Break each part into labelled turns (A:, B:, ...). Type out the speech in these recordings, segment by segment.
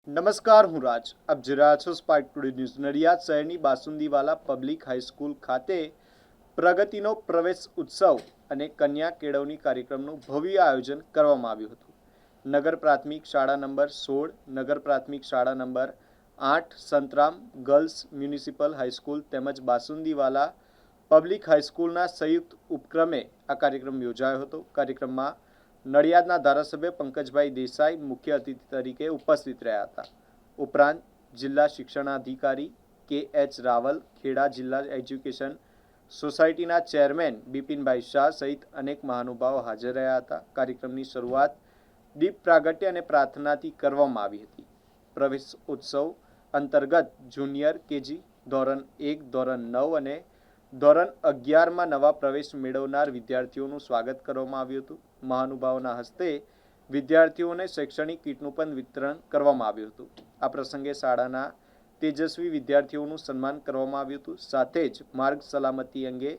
A: નમસ્કાર, હું રાજ. આપ જોઈ રહ્યા છો સ્પાર્ક ટુડે ન્યૂઝ. નડિયાદ શહેરની બાસુંદીવાલા પબ્લિક હાઈસ્કૂલ ખાતે પ્રગતિનો પ્રવેશ ઉત્સવ અને કન્યા કેળવણી કાર્યક્રમનું ભવ્ય આયોજન કરવામાં આવ્યું હતું. નગર પ્રાથમિક શાળા નંબર 16, નગર પ્રાથમિક શાળા number 8, Santram girls municipal high school તેમજ બાસુંદીવાલા પબ્લિક હાઈસ્કૂલના સંયુક્ત ઉપક્રમે આ કાર્યક્રમ યોજાયો હતો. કાર્યક્રમમાં નડિયાદના ધારાસભ્ય પંકજભાઈ દેસાઈ મુખ્ય અતિથિ તરીકે ઉપસ્થિત રહ્યા હતા. ઉપરાંત જિલ્લા શિક્ષણાધિકારી કે.એચ. રાવલ, ખેડા જિલ્લા એજ્યુકેશન સોસાયટીના ચેરમેન બિપિનભાઈ શાહ સહિત અનેક મહાનુભાવો હાજર રહ્યા હતા. કાર્યક્રમની શરૂઆત દીપ પ્રાગટ્ય અને પ્રાર્થનાથી કરવામાં આવી હતી. પ્રવેશ ઉત્સવ અંતર્ગત જુનિયર કેજી, ધોરણ 1, ધોરણ 9 અને ધોરણ 11માં નવા પ્રવેશ મેળવનાર વિદ્યાર્થીઓનું સ્વાગત કરવામાં આવ્યું હતું. મહાનુભાવોના હસ્તે વિદ્યાર્થીઓને શૈક્ષણિક કીટનું પણ વિતરણ કરવામાં આવ્યું હતું. આ પ્રસંગે શાળાના તેજસ્વી વિદ્યાર્થીઓનું સન્માન કરવામાં આવ્યું હતું. સાથે જ માર્ગ સલામતી અંગે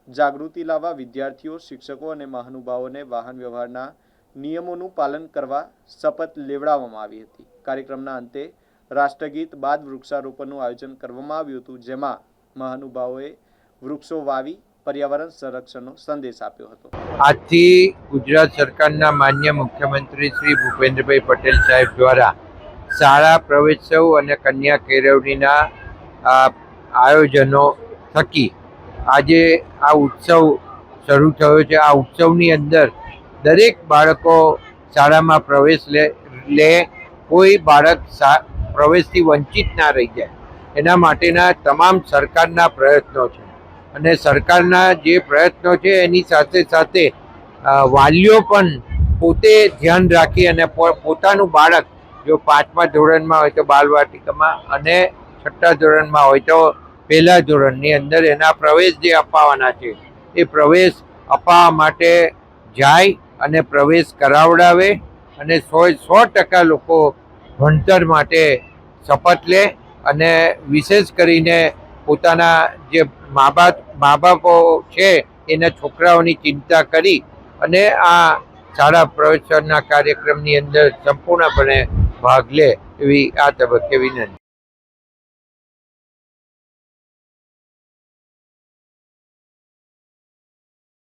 A: જાગૃતિ લાવવા વિદ્યાર્થીઓ, શિક્ષકો અને મહાનુભાવોને વાહન વ્યવહારના નિયમોનું પાલન કરવા શપથ લેવડાવવામાં આવી હતી. કાર્યક્રમના અંતે રાષ્ટ્રગીત બાદ વૃક્ષારોપણનું આયોજન કરવામાં આવ્યું હતું, જેમાં મહાનુભાવોએ વૃક્ષો વાવી પર્યાવરણ સંરક્ષણનો સંદેશ આપ્યો હતો.
B: આજથી ગુજરાત સરકારના માન્ય મુખ્યમંત્રી શ્રી ભૂપેન્દ્રભાઈ પટેલ સાહેબ દ્વારા શાળા પ્રવેશોત્સવ અને કન્યા કેળવણીના આયોજનો થકી આજે આ ઉત્સવ શરૂ થયો છે. આ ઉત્સવની અંદર દરેક બાળકો શાળામાં પ્રવેશ લે, કોઈ બાળક પ્રવેશથી વંચિત ના રહી જાય, એના માટેના તમામ સરકારના પ્રયત્નો છે. અને સરકારના જે પ્રયત્નો છે એની સાથે સાથે વાલીઓ પણ પોતે ધ્યાન રાખી અને પોતાનું બાળક જો 5મા ધોરણમાં હોય તો બાલવાટિકામાં અને 6ઠ્ઠા ધોરણમાં હોય તો પહેલા ધોરણની અંદર એના પ્રવેશ જે અપાવવાના છે એ પ્રવેશ અપાવવા માટે જાય અને પ્રવેશ કરાવડાવે અને 100% લોકો ભણતર માટે શપથ લે અને વિશેષ કરીને પોતાના જે મા બાપો છે એના છોકરાઓની ચિંતા કરી અને આ શાળા પ્રવેશોત્સવના કાર્યક્રમની અંદર સંપૂર્ણપણે ભાગ લે એવી આ તબક્કે વિનંતી.